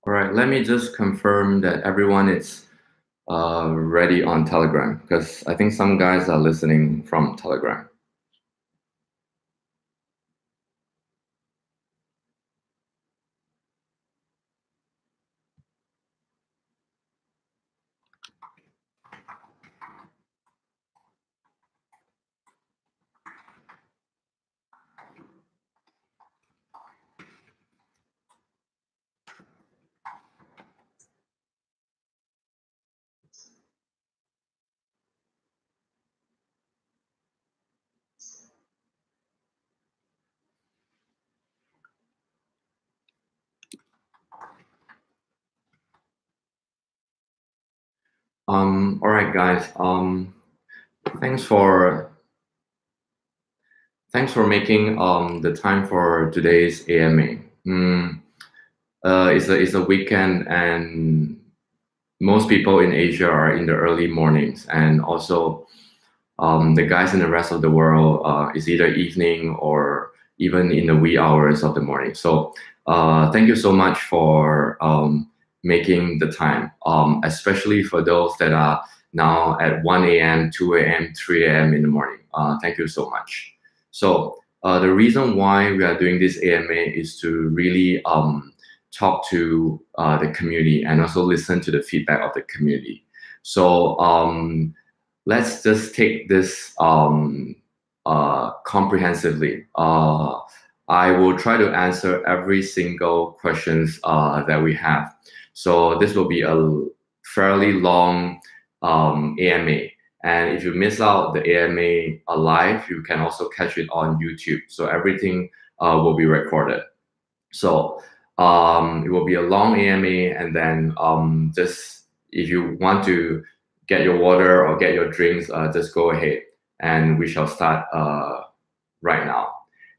All right, let me just confirm that everyone is ready on Telegram, because I think some guys are listening from Telegram. All right, guys. Thanks for making the time for today's AMA. It's a weekend, and most people in Asia are in the early mornings, and also the guys in the rest of the world is either evening or even in the wee hours of the morning. So thank you so much for making the time, especially for those that are now at 1 a.m., 2 a.m., 3 a.m. in the morning. Thank you so much. So the reason why we are doing this AMA is to really talk to the community and also listen to the feedback of the community. So let's just take this comprehensively. I will try to answer every single questions that we have. So this will be a fairly long AMA. And if you miss out the AMA live, you can also catch it on YouTube. So everything will be recorded. So it will be a long AMA, and then just if you want to get your water or get your drinks, just go ahead, and we shall start right now.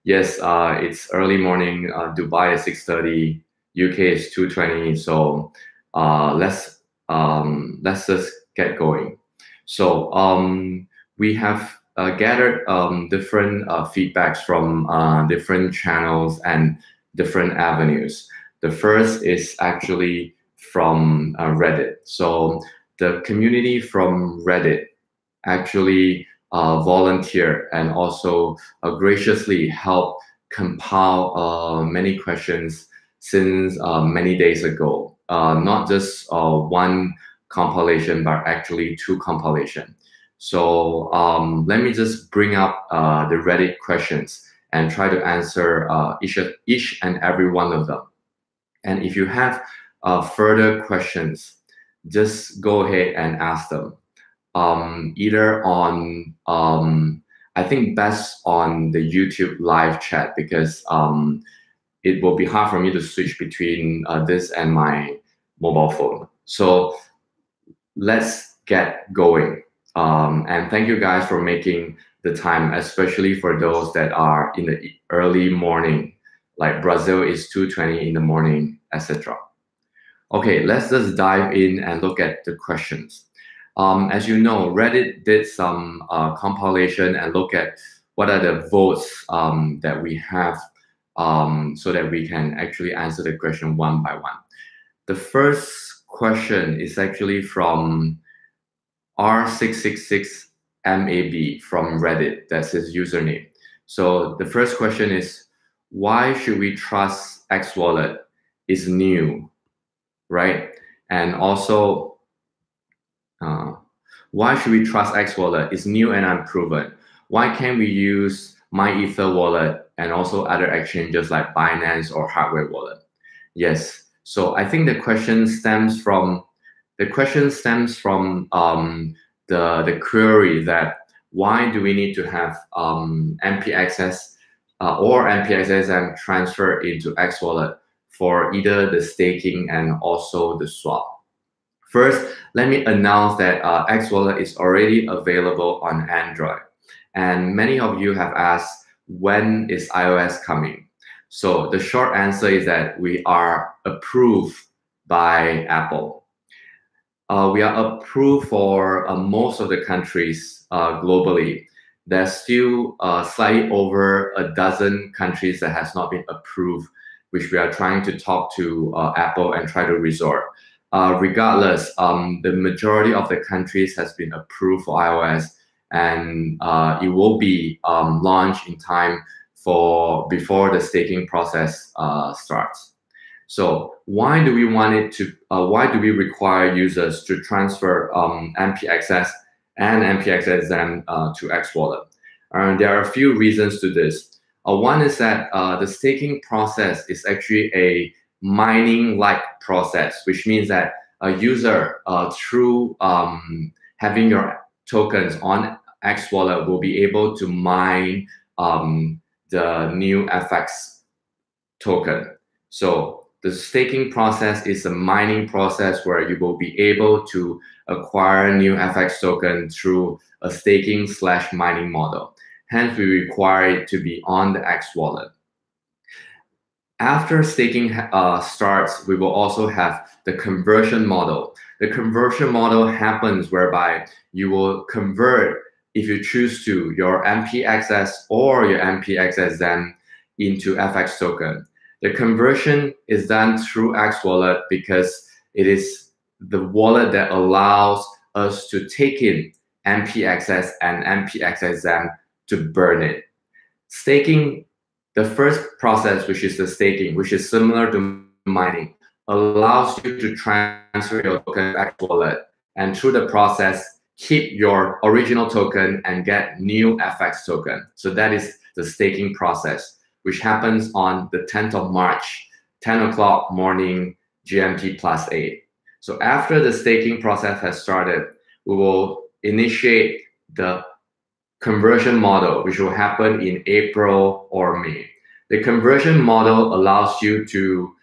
Yes, it's early morning. Dubai is 6:30. UK is 2:20. So let's just get going. So we have gathered different feedbacks from different channels and different avenues. The first is actually from Reddit. So the community from Reddit actually volunteer and also graciously help compile many questions since many days ago. Not just one compilation, but actually two compilation. So let me just bring up the Reddit questions and try to answer each and every one of them. And if you have further questions, just go ahead and ask them. Either on, I think best on the YouTube live chat, because it will be hard for me to switch between this and my mobile phone. So let's get going. And thank you guys for making the time, especially for those that are in the early morning, like Brazil is 2:20 in the morning, etc. Okay, let's just dive in and look at the questions. As you know, Reddit did some compilation and look at what are the votes that we have, so that we can actually answer the question one by one. The first question is actually from R666MAB from Reddit. That's his username. So the first question is, why should we trust X Wallet? Is new, right? And also, why should we trust X Wallet? It's new and unproven. Why can't we use My Ether wallet and also other exchanges like Binance or Hardware Wallet? Yes. So I think the question stems from the query that why do we need to have MPXS or MPXSM transfer into X Wallet for either the staking and also the swap? First, let me announce that X Wallet is already available on Android. And many of you have asked, when is iOS coming? So the short answer is that we are approved by Apple. We are approved for most of the countries globally. There's still slightly over a dozen countries that has not been approved which we are trying to talk to Apple and try to resort. Regardless, the majority of the countries has been approved for iOS, and it will be launched in time for before the staking process starts. So why do we want it to? Why do we require users to transfer MPXS and MPXSM to X Wallet? There are a few reasons to this. One is that the staking process is actually a mining-like process, which means that a user, through having your tokens on X Wallet, will be able to mine the new FX token. So the staking process is a mining process where you will be able to acquire new FX token through a staking/mining model. Hence, we require it to be on the X Wallet. After staking starts, we will also have the conversion model. The conversion model happens whereby you will convert, if you choose to, your MPXS or your MPXSM into FX token. The conversion is done through X Wallet because it is the wallet that allows us to take in MPXS and MPXSM to burn it. Staking, the first process, which is the staking, which is similar to mining, allows you to transfer your token to X Wallet, and through the process, keep your original token and get new FX token. So that is the staking process, which happens on the 10th of March, 10 o'clock morning, GMT +8. So after the staking process has started, we will initiate the conversion model, which will happen in April or May. The conversion model allows you to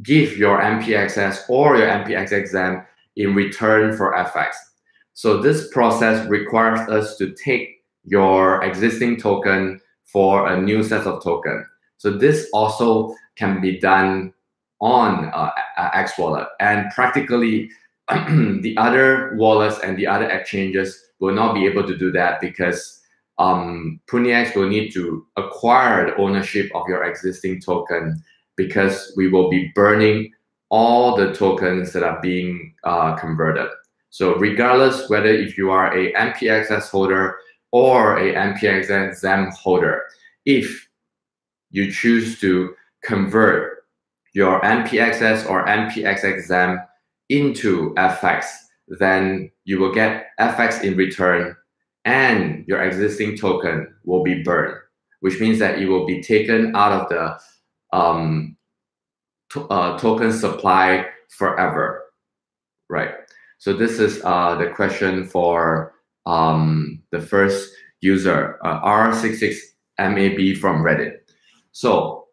give your MPXS or your MPXSM in return for FX. So this process requires us to take your existing token for a new set of token. So this also can be done on X Wallet, and practically the other wallets and the other exchanges will not be able to do that because PundiX will need to acquire the ownership of your existing token, because we will be burning all the tokens that are being converted. So regardless whether if you are a MPXS holder or a MPXSM holder, if you choose to convert your MPXS or MPXSM into FX, then you will get FX in return, and your existing token will be burned, which means that it will be taken out of the token supply forever, right? So this is the question for the first user, R66MAB from Reddit. So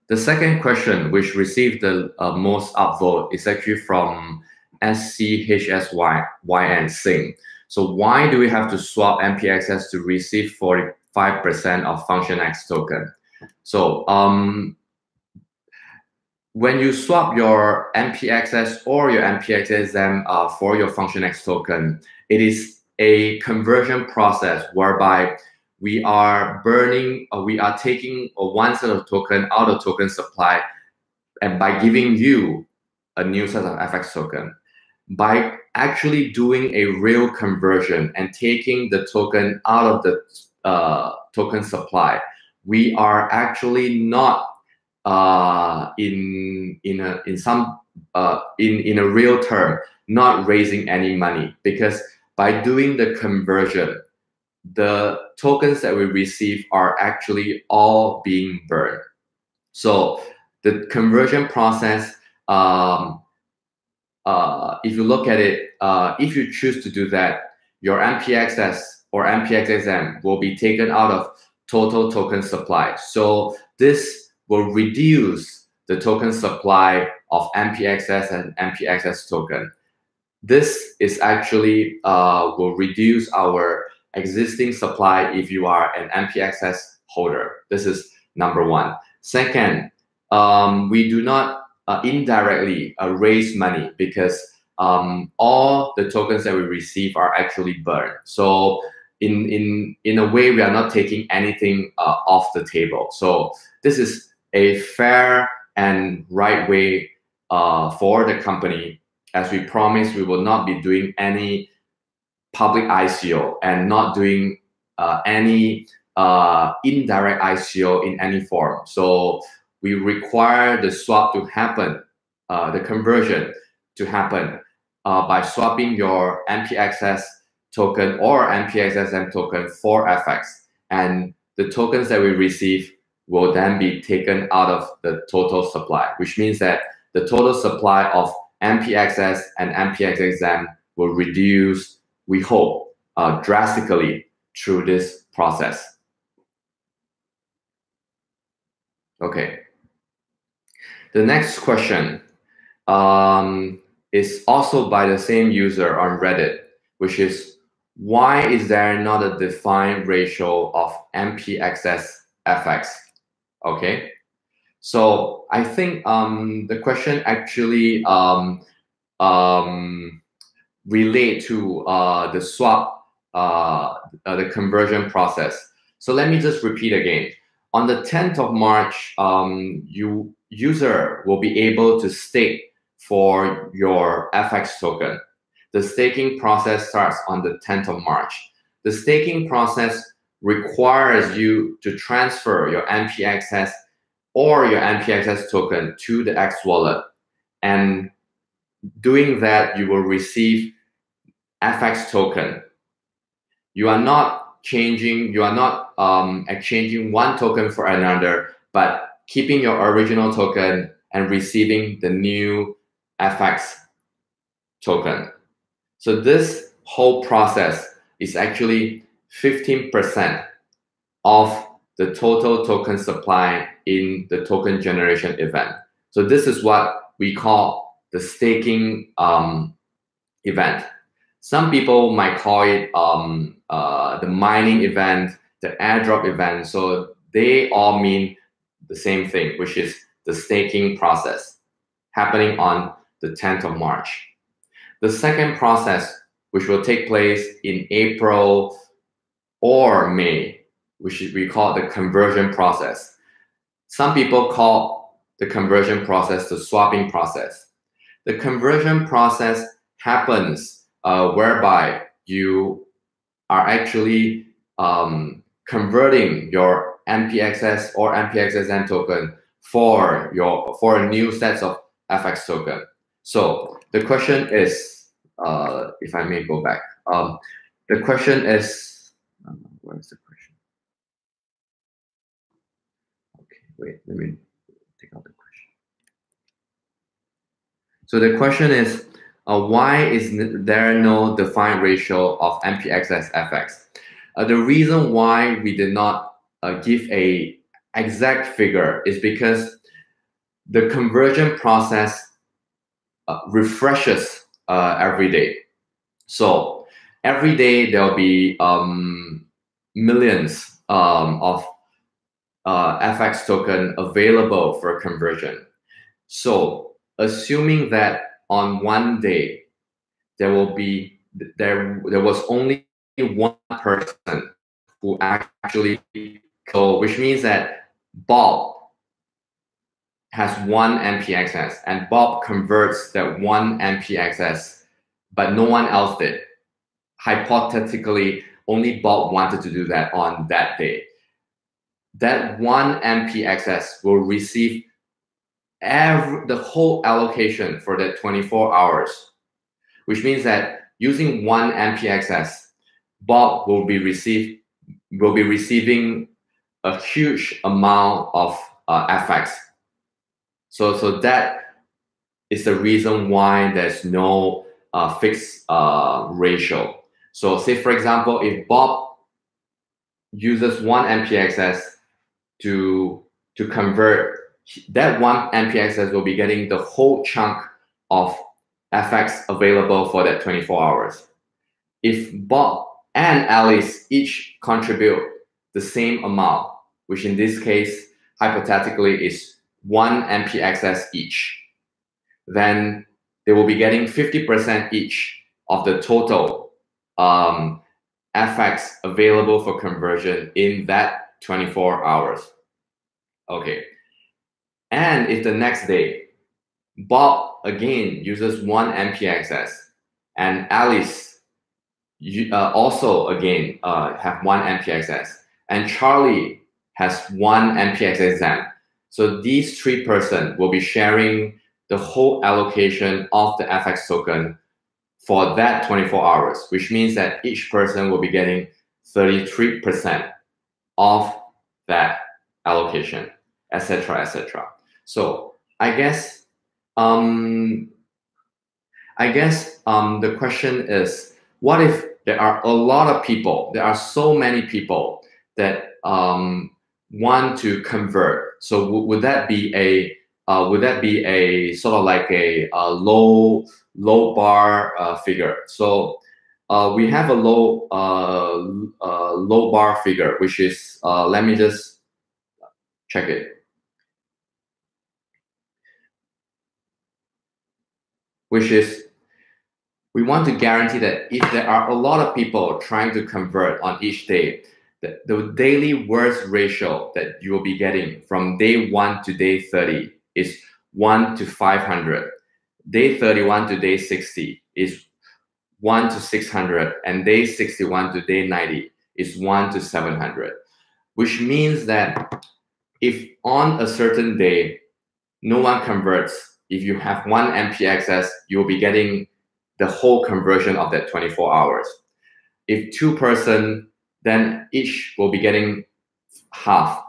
the second question, which received the most upvote, is actually from SCHSYN Singh. So why do we have to swap MPXS to receive 45% of FunctionX token? So when you swap your MPXS or your MPXSM for your FunctionX token, it is a conversion process whereby we are burning, we are taking one set of token out of token supply, and by giving you a new set of FX token. By actually doing a real conversion and taking the token out of the token supply, we are actually not in a real term, not raising any money, because by doing the conversion, the tokens that we receive are actually all being burned. So the conversion process, if you look at it, if you choose to do that, your MPXS or MPXSM will be taken out of total token supply. So this will reduce the token supply of MPXS and MPXS token. This is actually will reduce our existing supply if you are an MPXS holder. This is number one. Second, we do not indirectly raise money, because all the tokens that we receive are actually burned. So in a way, we are not taking anything off the table. So this is a fair and right way for the company. As we promised, we will not be doing any public ICO and not doing any indirect ICO in any form. So we require the swap to happen, the conversion to happen by swapping your MPXS token or MPXSM token for FX. And the tokens that we receive will then be taken out of the total supply, which means that the total supply of MPXS and MPXSM will reduce, we hope, drastically through this process. Okay. The next question is also by the same user on Reddit, which is, why is there not a defined ratio of MPXS FX? Okay. So I think the question actually relate to the swap, the conversion process. So let me just repeat again. On the 10th of March, user will be able to stake for your FX token. The staking process starts on the 10th of March. The staking process requires you to transfer your MPXS or your MPXS token to the X wallet. And doing that, you will receive FX token. You are not changing, you are not exchanging one token for another, but keeping your original token and receiving the new FX token. So this whole process is actually 15% of the total token supply in the token generation event. So this is what we call the staking event. Some people might call it the mining event, the airdrop event. So they all mean the same thing, which is the staking process happening on the 10th of March. The second process, which will take place in April or May, which we call the conversion process. Some people call the conversion process the swapping process. The conversion process happens whereby you are actually converting your MPXS or MPXSM token for a new set of FX token. So the question is, if I may go back, the question is, where is the question? Okay, wait, let me take out the question. So the question is, why is there no defined ratio of MPXS FX? The reason why we did not give a exact figure is because the conversion process refreshes every day. So every day there'll be millions of FX token available for conversion. So assuming that on one day there was only one person who actually, so which means that Bob has one MPXS and Bob converts that one MPXS, but no one else did. Hypothetically, only Bob wanted to do that on that day. That one MPXS will receive the whole allocation for that 24 hours, which means that using one MPXS, Bob will be receiving a huge amount of FX. So that is the reason why there's no fixed ratio. So say, for example, if Bob uses one MPXS to convert, that one MPXS will be getting the whole chunk of FX available for that 24 hours. If Bob and Alice each contribute the same amount, which in this case, hypothetically, is one MPXS each, then they will be getting 50% each of the total FX available for conversion in that 24 hours. Okay. And if the next day, Bob again uses 1 MPXS, and Alice also again have 1 MPXS, and Charlie has 1 MPXS. So these 3 persons will be sharing the whole allocation of the FX token for that 24 hours, which means that each person will be getting 33% of that allocation, etc., etc. So I guess the question is, what if there are a lot of people, there are so many people that want to convert? So would that be a sort of like a low bar figure? So we have a low bar figure, which is let me just check it, which is, we want to guarantee that if there are a lot of people trying to convert on each day, the daily worst ratio that you will be getting from day 1 to day 30 is 1 to 500. Day 31 to day 60 is 1 to 600, and day 61 to day 90 is 1 to 700, which means that if on a certain day no one converts, if you have 1 MPXS, you will be getting the whole conversion of that 24 hours. If 2 persons, then each will be getting half,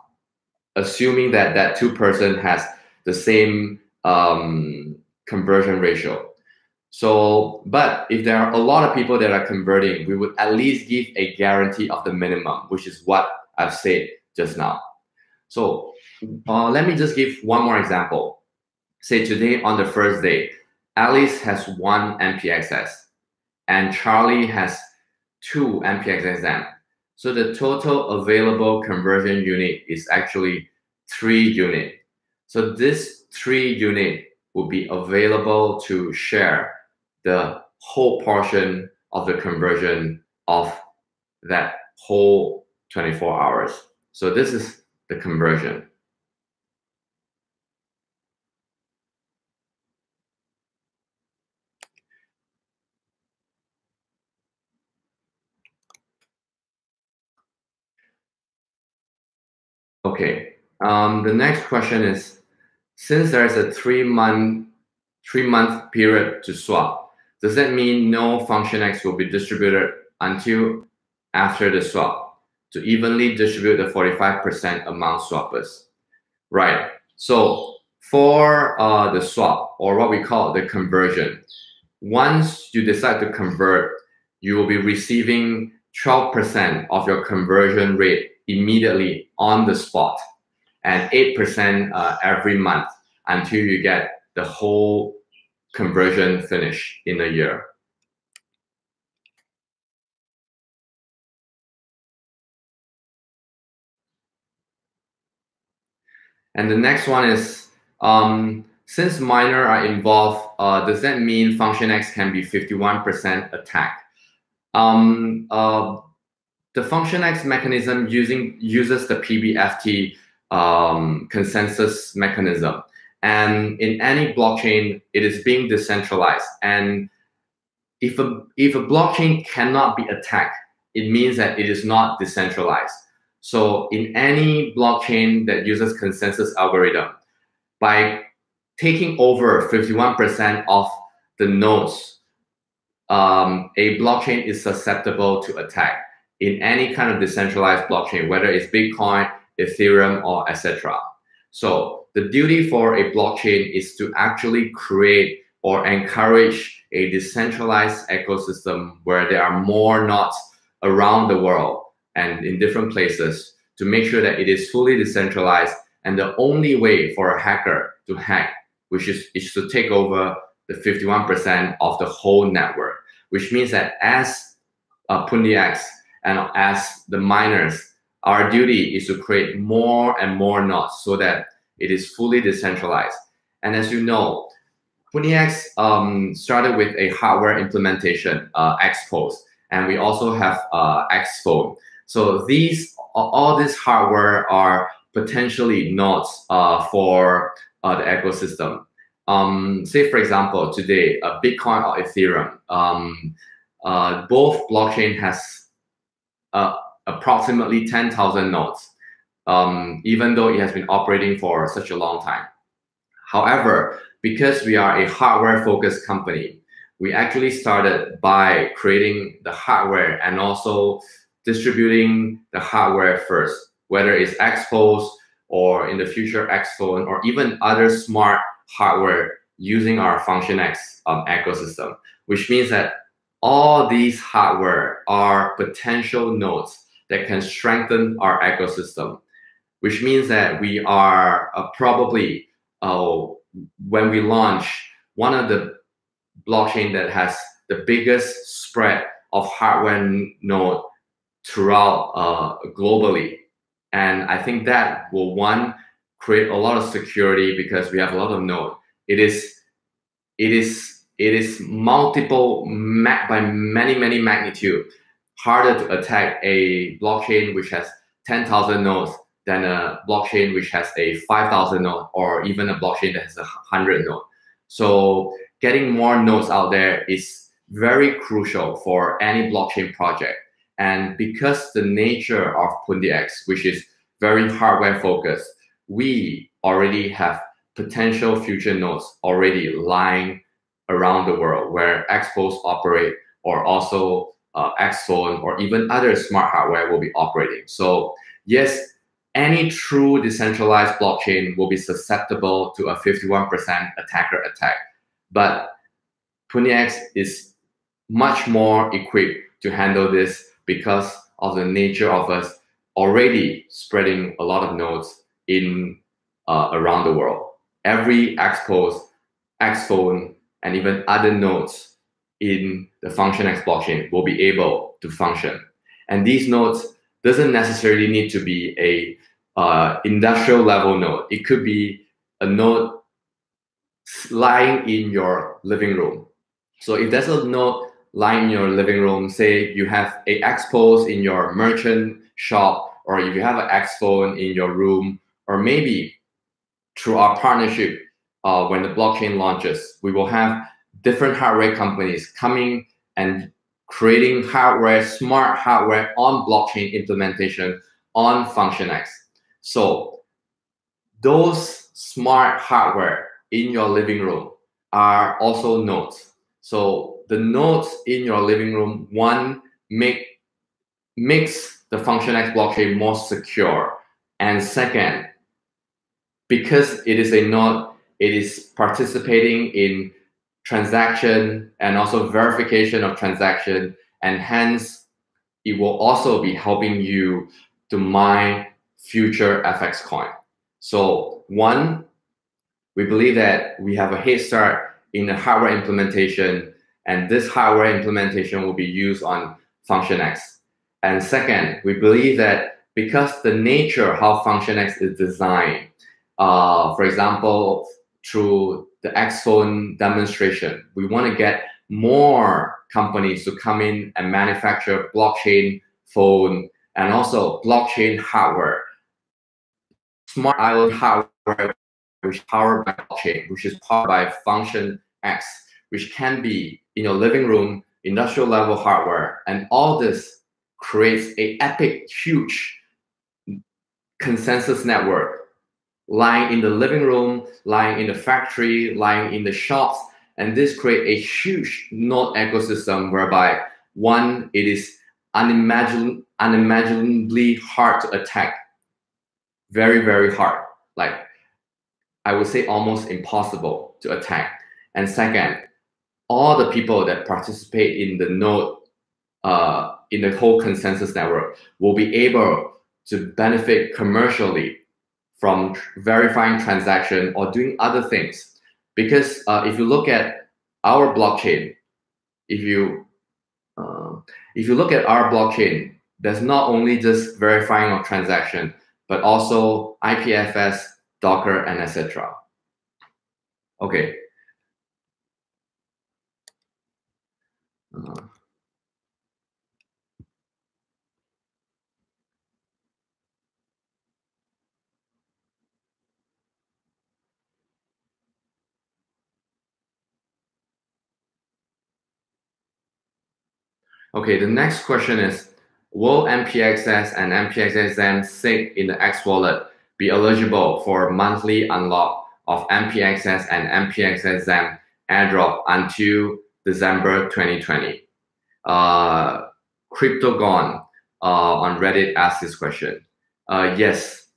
assuming that that 2 person has the same conversion ratio. So, but if there are a lot of people that are converting, we would at least give a guarantee of the minimum, which is what I've said just now. So let me just give one more example. Say today on the first day, Alice has 1 MPXS and Charlie has 2 MPXSM. So the total available conversion unit is actually 3 units. So this 3 units will be available to share the whole portion of the conversion of that whole 24 hours. So this is the conversion. Okay, the next question is, since there is a 3-month period to swap, does that mean no function X will be distributed until after the swap to evenly distribute the 45% among swappers? Right. So for the swap, or what we call the conversion, once you decide to convert, you will be receiving 12% of your conversion rate immediately on the spot, and 8% every month until you get the whole conversion finished in a year. And the next one is, since miners are involved, does that mean function X can be 51% attack? The function X mechanism uses the PBFT consensus mechanism, and in any blockchain, it is being decentralized. And if a blockchain cannot be attacked, it means that it is not decentralized. So in any blockchain that uses consensus algorithm, by taking over 51% of the nodes, a blockchain is susceptible to attack in any kind of decentralized blockchain, whether it's Bitcoin, Ethereum, or etc. So the duty for a blockchain is to actually create or encourage a decentralized ecosystem where there are more nodes around the world and in different places to make sure that it is fully decentralized. And the only way for a hacker to hack, which is to take over the 51% of the whole network, which means that as PundiX and as the miners, our duty is to create more and more nodes so that it is fully decentralized. And as you know, PundiX started with a hardware implementation, Xpose, and we also have Xphone. So all this hardware are potentially nodes for the ecosystem. Say, for example, today, Bitcoin or Ethereum, both blockchain has approximately 10,000 nodes, even though it has been operating for such a long time. However, because we are a hardware-focused company, we actually started by creating the hardware and also distributing the hardware first, whether it's Xpose or in the future Xphone or even other smart hardware using our FunctionX ecosystem, which means that all these hardware are potential nodes that can strengthen our ecosystem, which means that we are probably, when we launch, one of the blockchain that has the biggest spread of hardware node throughout globally. And I think that will, one, create a lot of security because we have a lot of node. It is multiple by many magnitude harder to attack a blockchain which has 10,000 nodes than a blockchain which has a 5,000 node, or even a blockchain that has 100 node. So getting more nodes out there is very crucial for any blockchain project. And because the nature of PundiX, which is very hardware focused, we already have potential future nodes already lying around the world where Xpose operate, or also Xphone or even other smart hardware will be operating. So yes, any true decentralized blockchain will be susceptible to a 51% attacker attack. But PundiX is much more equipped to handle this because of the nature of us already spreading a lot of nodes in around the world. Every Xpose, Xphone, and even other nodes in the FunctionX blockchain will be able to function. And these nodes doesn't necessarily need to be a industrial level node. It could be a node lying in your living room. So if there's a node lying in your living room, say you have a Xpose in your merchant shop, or if you have an Xphone in your room, or maybe through our partnership, when the blockchain launches, we will have different hardware companies coming and creating hardware, smart hardware on blockchain implementation on FunctionX. So those smart hardware in your living room are also nodes. So the nodes in your living room, one, makes the FunctionX blockchain more secure. And second, because it is a node, it is participating in transaction and also verification of transaction, and hence it will also be helping you to mine future FX coin. So one, we believe that we have a head start in the hardware implementation, and this hardware implementation will be used on FunctionX. And second, we believe that because the nature of how FunctionX is designed, for example, through the Xphone demonstration, we want to get more companies to come in and manufacture blockchain phone and also blockchain hardware, smart island hardware, which is powered by blockchain, which is powered by FunctionX, which can be in your living room, industrial level hardware, and all this creates a epic, huge consensus network lying in the living room, lying in the factory, lying in the shops, and this creates a huge node ecosystem whereby one, it is unimaginably hard to attack, very hard, like I would say almost impossible to attack. And second, all the people that participate in the node, in the whole consensus network, will be able to benefit commercially from verifying transaction or doing other things. Because if you look at our blockchain, if you look at our blockchain, there's not only just verifying of transaction, but also IPFS, Docker, and etc. Okay. Okay, the next question is, will MPXS and MPXSM SIG in the X wallet be eligible for monthly unlock of MPXS and MPXSM airdrop until December 2020? Cryptogon on Reddit asked this question. Yes,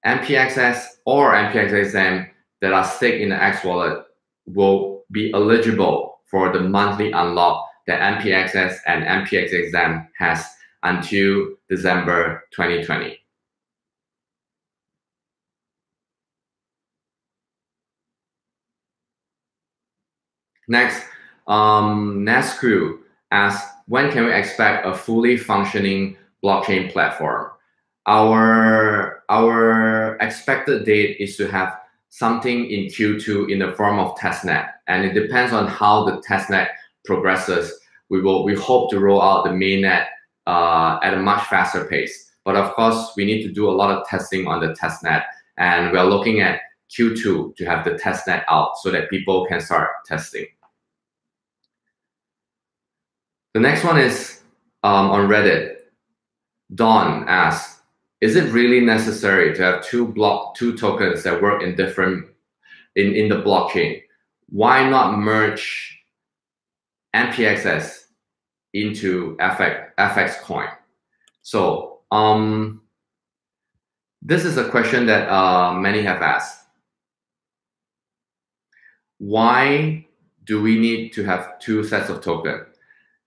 MPXS or MPXSM that are SIG in the X wallet will be eligible for the monthly unlock that MPXS and MPXSM has until December 2020. Next, Nascrew asks, when can we expect a fully functioning blockchain platform? Our expected date is to have something in Q2 in the form of testnet, and it depends on how the testnet progresses. We hope to roll out the mainnet at a much faster pace. But of course, we need to do a lot of testing on the testnet, and we're looking at Q2 to have the testnet out so that people can start testing. The next one is on Reddit. Dawn asks, is it really necessary to have two tokens that work in different in the blockchain? Why not merge MPXS into FX coin? So this is a question that many have asked. Why do we need to have two sets of tokens?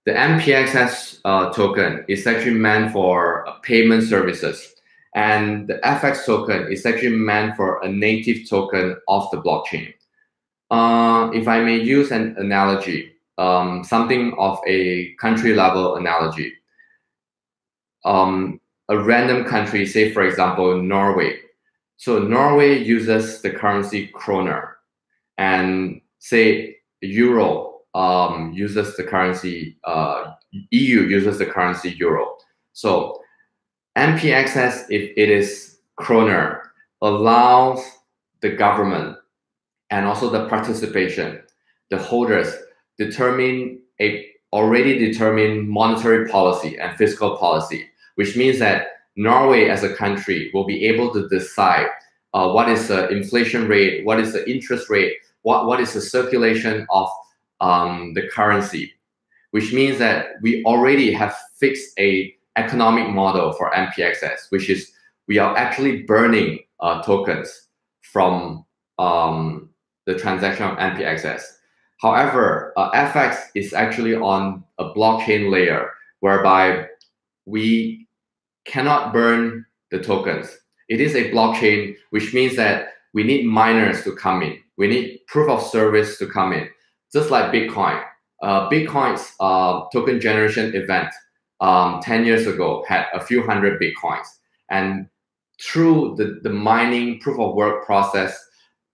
The MPXS token is actually meant for payment services, and the FX token is actually meant for a native token of the blockchain. If I may use an analogy, something of a country level analogy. A random country, say for example, Norway. So Norway uses the currency kroner, and say Euro uses the currency, EU uses the currency euro. So MPXS, if it is kroner, allows the government and also the participation, the holders, determine a already determined monetary policy and fiscal policy, which means that Norway as a country will be able to decide what is the inflation rate, what is the interest rate, what is the circulation of the currency, which means that we already have fixed a economic model for MPXS, which is we are actually burning tokens from the transaction of MPXS. However, FX is actually on a blockchain layer whereby we cannot burn the tokens. It is a blockchain, which means that we need miners to come in. We need proof of service to come in. Just like Bitcoin. Bitcoin's token generation event 10 years ago had a few hundred Bitcoins. And through the mining proof of work process,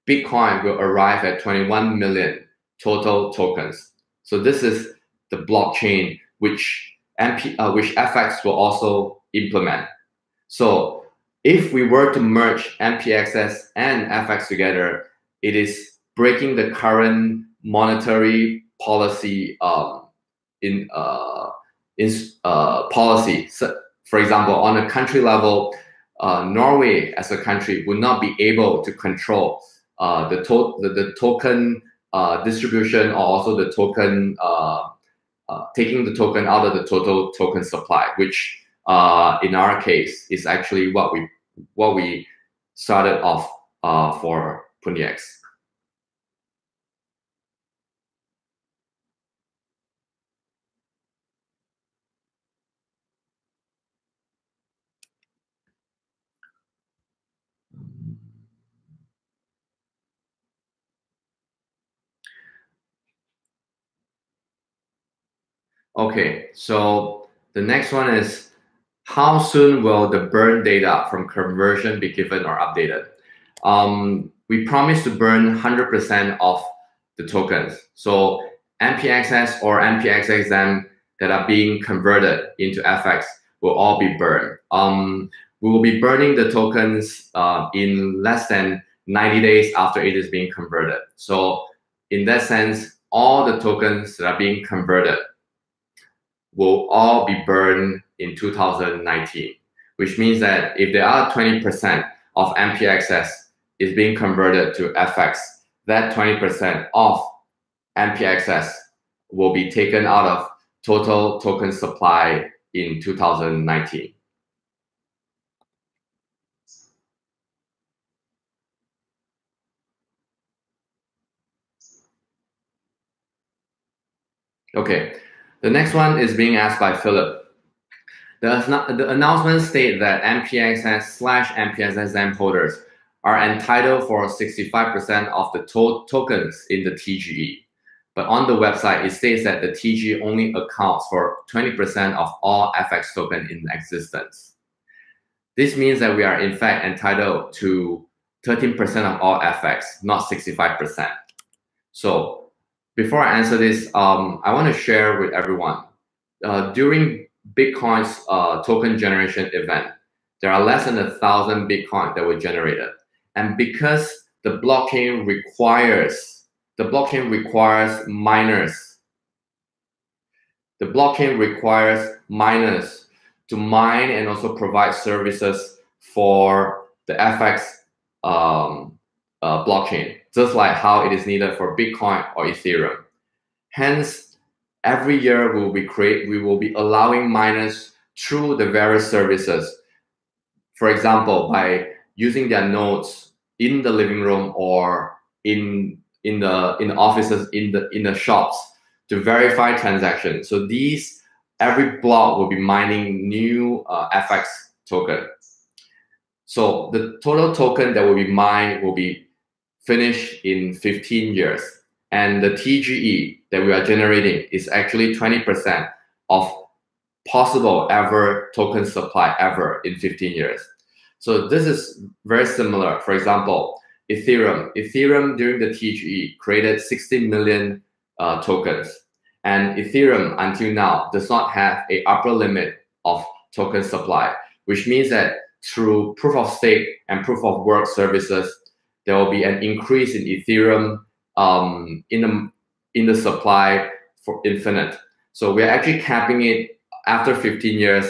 Bitcoin will arrive at 21 million total tokens. So this is the blockchain which FX will also implement. So if we were to merge MPXS and FX together, it is breaking the current monetary policy policy. So, for example, on a country level, Norway as a country would not be able to control the token distribution, or also the token taking the token out of the total token supply, which in our case is actually what we started off for PundiX. Okay, so the next one is, how soon will the burn data from conversion be given or updated? We promise to burn 100% of the tokens. So MPXS or MPXSM that are being converted into FX will all be burned. We will be burning the tokens in less than 90 days after it is being converted. So in that sense, all the tokens that are being converted will all be burned in 2019, which means that if there are 20% of MPXS is being converted to FX, that 20% of MPXS will be taken out of total token supply in 2019. Okay, the next one is being asked by Philip. The announcement states that MPXS/MPXSM holders are entitled for 65% of the tokens in the TGE. But on the website, it states that the TGE only accounts for 20% of all FX token in existence. This means that we are in fact entitled to 13% of all FX, not 65%. So before I answer this, I want to share with everyone, during Bitcoin's token generation event, there are less than 1,000 Bitcoin that were generated. And because the blockchain requires miners. The blockchain requires miners to mine and also provide services for the FX blockchain, just like how it is needed for Bitcoin or Ethereum. Hence, every year we will be allowing miners through the various services. For example, by using their nodes in the living room or in the offices, in the shops, to verify transactions. So every block will be mining new FX token. So the total token that will be mined will be finished in 15 years. And the TGE that we are generating is actually 20% of possible ever token supply ever in 15 years. So this is very similar. For example, Ethereum during the TGE created 60 million tokens. And Ethereum until now does not have an upper limit of token supply, which means that through proof of stake and proof of work services, there will be an increase in Ethereum in the supply for infinite. So we're actually capping it after 15 years,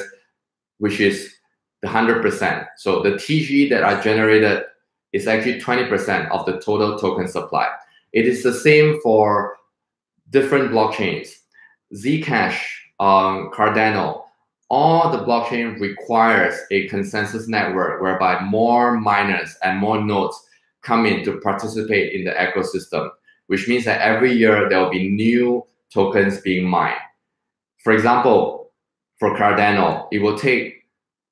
which is the 100%. So the TGE that are generated is actually 20% of the total token supply. It is the same for different blockchains. Zcash, Cardano, all the blockchain requires a consensus network whereby more miners and more nodes come in to participate in the ecosystem, which means that every year there will be new tokens being mined. For example, for Cardano, it will take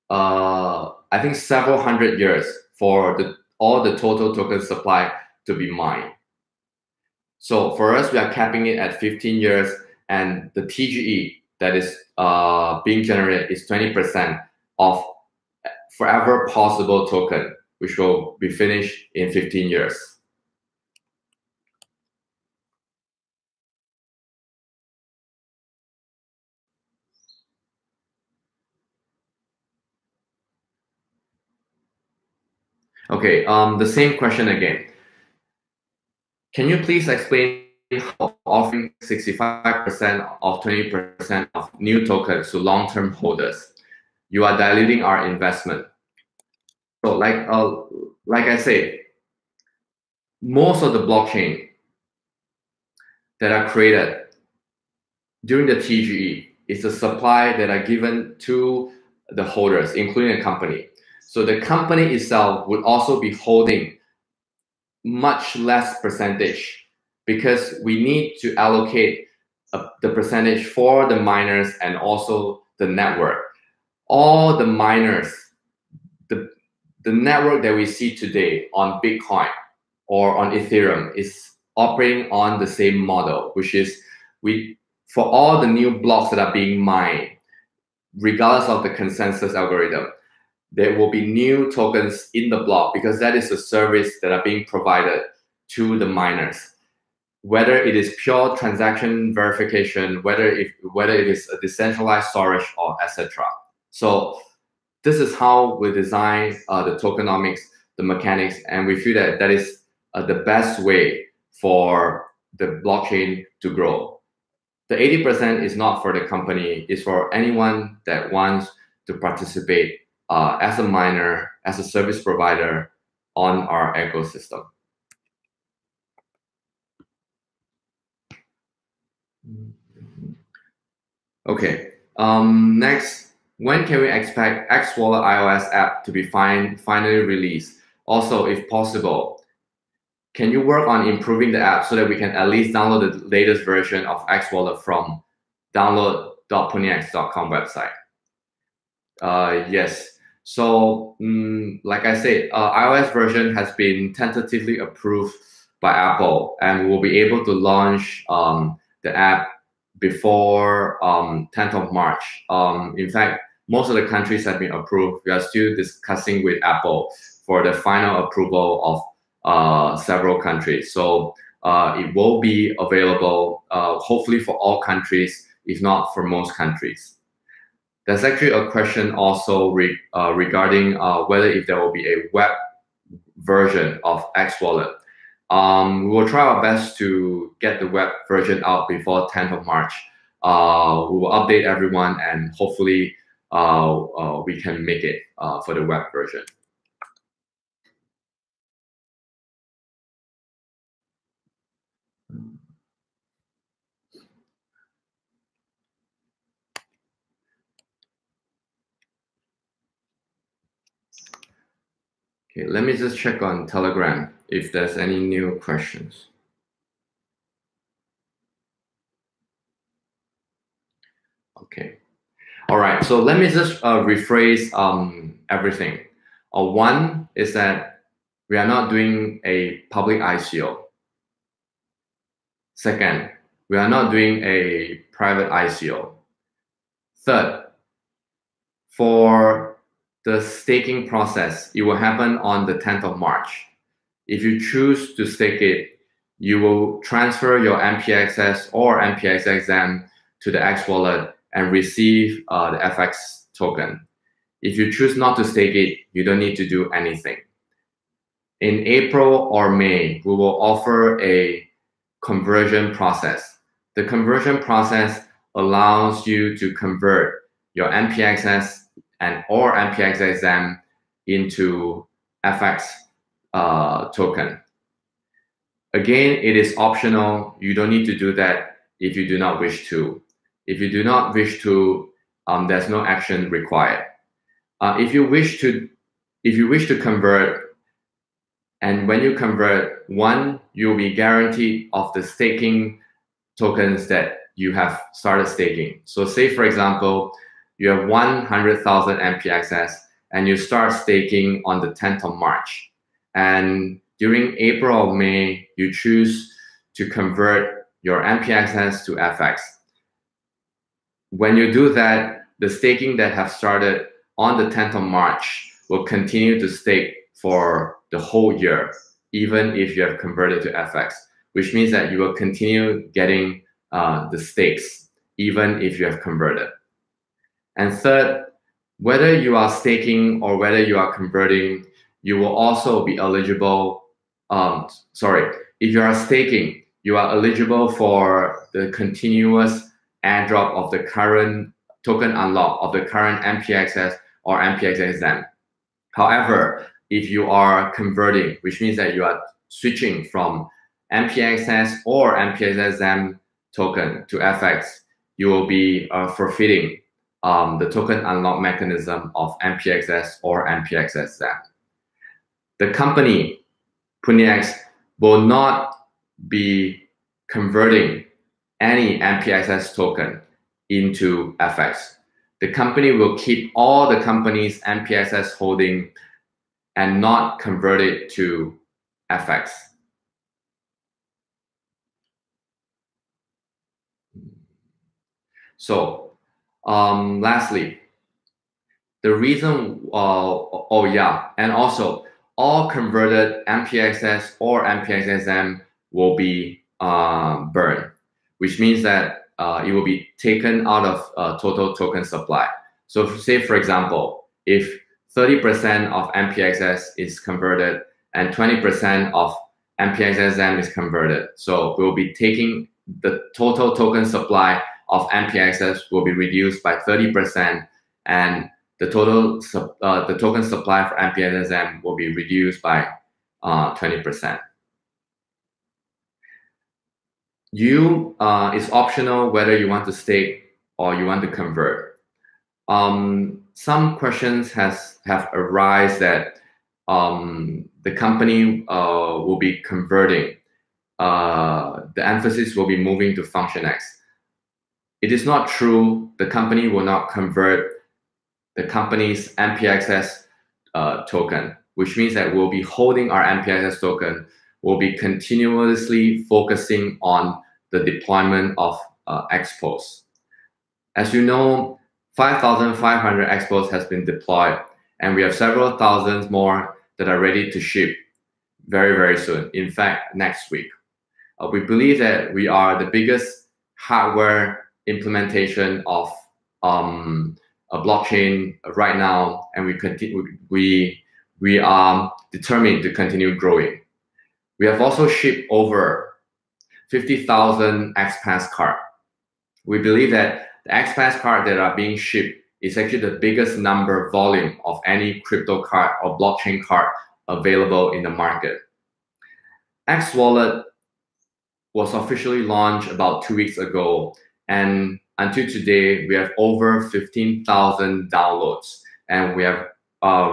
I think several hundred years for all the total token supply to be mined. So for us, we are capping it at 15 years, and the TGE that is being generated is 20% of forever possible token, which will be finished in 15 years. Okay, the same question again. Can you please explain how offering 65% of 20% of new tokens to long-term holders, you are diluting our investment? So like I say, most of the blockchain that are created during the TGE is the supply that are given to the holders, including the company. So the company itself would also be holding much less percentage, because we need to allocate the percentage for the miners and also the network. All the miners, the network that we see today on Bitcoin or on Ethereum is operating on the same model, which is for all the new blocks that are being mined, regardless of the consensus algorithm, there will be new tokens in the block, because that is the service that are being provided to the miners. Whether it is pure transaction verification, whether it is a decentralized storage, or etc. So this is how we design the tokenomics, the mechanics, and we feel that that is the best way for the blockchain to grow. The 80% is not for the company, it's for anyone that wants to participate as a miner, as a service provider on our ecosystem. Okay, next, when can we expect X Wallet iOS app to be finally released? Also, if possible, can you work on improving the app so that we can at least download the latest version of X Wallet from download.pundix.com website? Yes. So, like I said, iOS version has been tentatively approved by Apple, and we'll be able to launch the app before 10th of March. In fact, most of the countries have been approved. We are still discussing with Apple for the final approval of several countries. So it will be available, hopefully for all countries, if not for most countries. There's actually a question also regarding whether if there will be a web version of X Wallet. We will try our best to get the web version out before 10th of March. We will update everyone, and hopefully we can make it for the web version. Okay, let me just check on Telegram if there's any new questions. Okay. All right, so let me just rephrase everything. One is that we are not doing a public ICO. Second, we are not doing a private ICO. Third, for the staking process, it will happen on the 10th of March. If you choose to stake it, you will transfer your MPXS or MPXXM to the X wallet and receive the FX token. If you choose not to stake it, you don't need to do anything. In April or May, we will offer a conversion process. The conversion process allows you to convert your MPXS or MPXXM into FX token. Again, it is optional. You don't need to do that if you do not wish to. If you do not wish to, there's no action required. If you wish to convert, and when you convert, one, you'll be guaranteed of the staking tokens that you have started staking. So say, for example, you have 100,000 MPXS and you start staking on the 10th of March. And during April or May, you choose to convert your MPXS to FX. When you do that, the staking that have started on the 10th of March will continue to stake for the whole year, even if you have converted to FX, which means that you will continue getting the stakes, even if you have converted. And third, whether you are staking or whether you are converting, you will also be eligible. If you are staking, you are eligible for the continuous airdrop of the current token unlock of the current MPXS or MPXXM. However, if you are converting, which means that you are switching from MPXS or MPXXM token to FX, you will be forfeiting the token unlock mechanism of MPXS or MPXXM. The company, PundiX, will not be converting any MPXS token into FX. The company will keep all the company's MPXS holding and not convert it to FX. So, lastly, the reason, and also all converted MPXS or MPXSM will be burned, which means that it will be taken out of total token supply. So say, for example, if 30% of MPXS is converted and 20% of MPXSM is converted, so we'll be taking the total token supply of MPXS will be reduced by 30%, and the total the token supply for MPXSM will be reduced by 20%. It's optional whether you want to stake or you want to convert. Some questions have arisen that the company will be converting. The emphasis will be moving to FunctionX. It is not true. The company will not convert the company's MPXS token, which means that we'll be holding our MPXS token. We'll be continuously focusing on the deployment of XPOS. As you know, 5,500 XPOS has been deployed, and we have several thousands more that are ready to ship very, very soon. In fact, next week. We believe that we are the biggest hardware implementation of a blockchain right now, and we are determined to continue growing. We have also shipped over 50,000 XPass cards. We believe that the XPass cards that are being shipped is actually the biggest number volume of any crypto card or blockchain card available in the market. X Wallet was officially launched about 2 weeks ago, and until today, we have over 15,000 downloads, and we have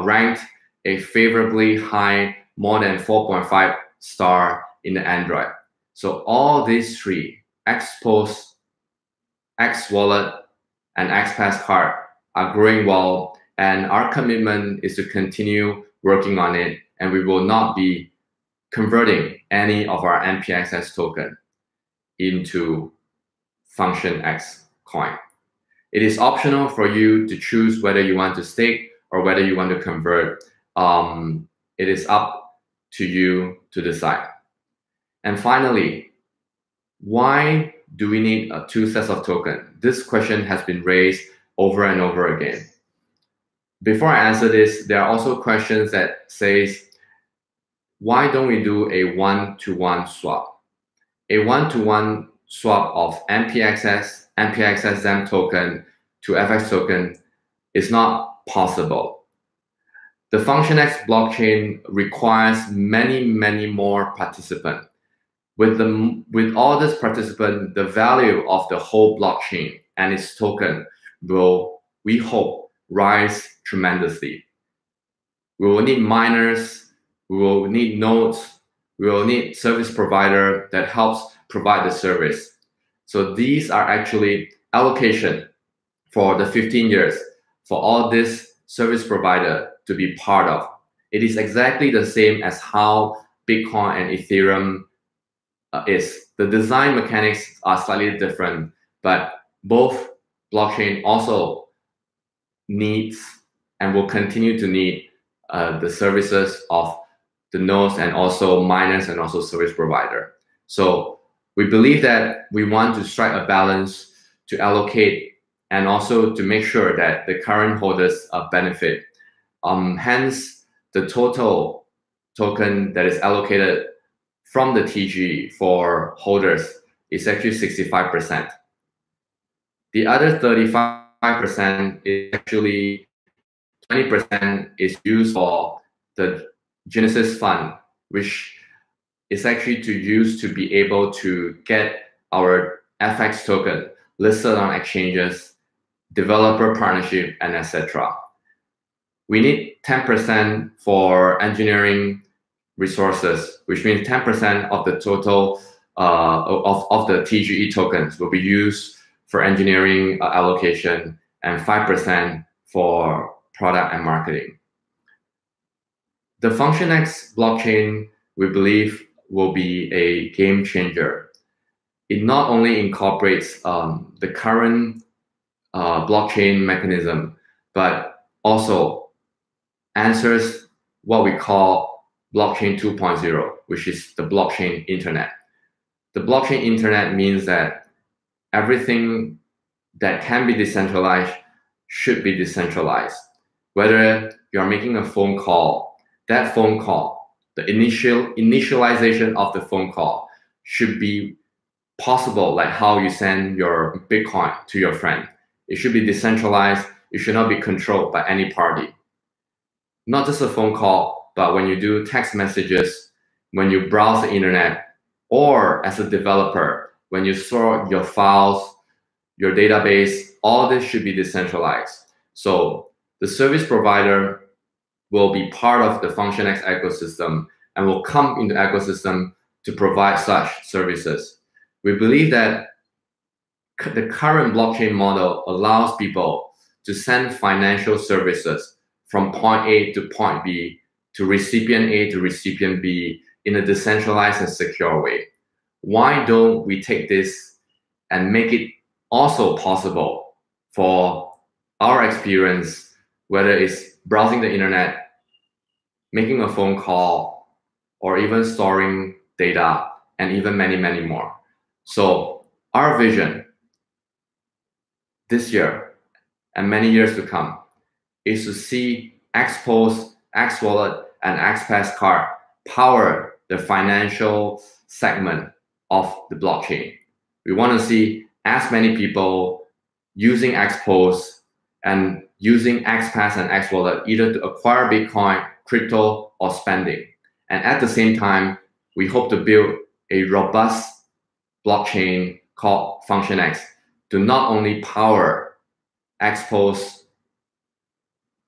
ranked a favorably high, more than 4.5 star in the Android. So all these three, XPOS, X Wallet, and XPass card are growing well, and our commitment is to continue working on it, and we will not be converting any of our MPXS token into FunctionX coin. It is optional for you to choose whether you want to stake or whether you want to convert. It is up to you to decide. And finally, why do we need two sets of tokens? This question has been raised over and over again. Before I answer this, there are also questions that says, why don't we do a one-to-one swap? A one-to-one swap of MPXSM token to FX token is not possible. The FunctionX blockchain requires many, many more participants. With all this participant, the value of the whole blockchain and its token will, we hope, rise tremendously. We will need miners, we will need nodes, we will need service provider that helps provide the service. So these are actually allocation for the 15 years for all this service provider to be part of. It is exactly the same as how Bitcoin and Ethereum is. The design mechanics are slightly different, but both blockchain also needs and will continue to need the services of the nodes and also miners and also service provider. So we believe that we want to strike a balance to allocate and also to make sure that the current holders benefit. Hence, the total token that is allocated from the TG for holders is actually 65%. The other 35% is actually 20% is used for the Genesis Fund, which is actually to use to be able to get our FX token listed on exchanges, developer partnership, and etc. We need 10% for engineering resources, which means 10% of the total of the TGE tokens will be used for engineering allocation and 5% for product and marketing. The FunctionX blockchain, we believe, will be a game changer. It not only incorporates the current blockchain mechanism, but also answers what we call blockchain 2.0, which is the blockchain internet. The blockchain internet means that everything that can be decentralized should be decentralized. Whether you're making a phone call, that phone call, the initialization of the phone call should be possible, like how you send your Bitcoin to your friend. It should be decentralized. It should not be controlled by any party. Not just a phone call, but when you do text messages, when you browse the internet, or as a developer, when you store your files, your database, all this should be decentralized. So the service provider will be part of the FunctionX ecosystem and will come into the ecosystem to provide such services. We believe that the current blockchain model allows people to send financial services from point A to point B to recipient A to recipient B in a decentralized and secure way. Why don't we take this and make it also possible for our experience, whether it's browsing the internet, making a phone call, or even storing data, and even many, many more. So our vision this year and many years to come is to see XPOS, XWallet, and XPass card power the financial segment of the blockchain. We want to see as many people using XPOS and using XPass and XWallet either to acquire Bitcoin, crypto, or spending. And at the same time, we hope to build a robust blockchain called FunctionX to not only power XPOS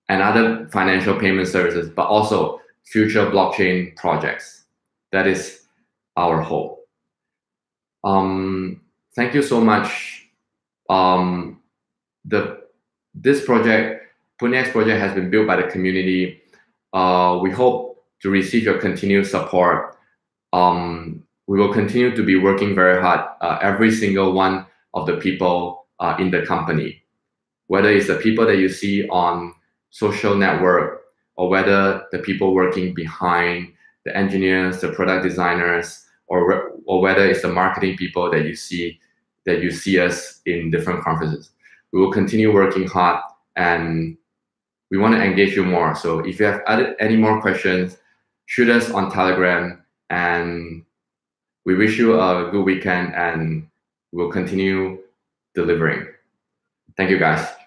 and other financial payment services, but also future blockchain projects. That is our hope. Thank you so much. This project, PundiX project, has been built by the community. We hope to receive your continued support. We will continue to be working very hard, every single one of the people in the company, whether it's the people that you see on social network, or whether the people working behind, the engineers, the product designers, or whether it's the marketing people that you see us in different conferences. We will continue working hard, and we want to engage you more. So if you have any more questions, shoot us on Telegram, and we wish you a good weekend, and we'll continue delivering. Thank you, guys.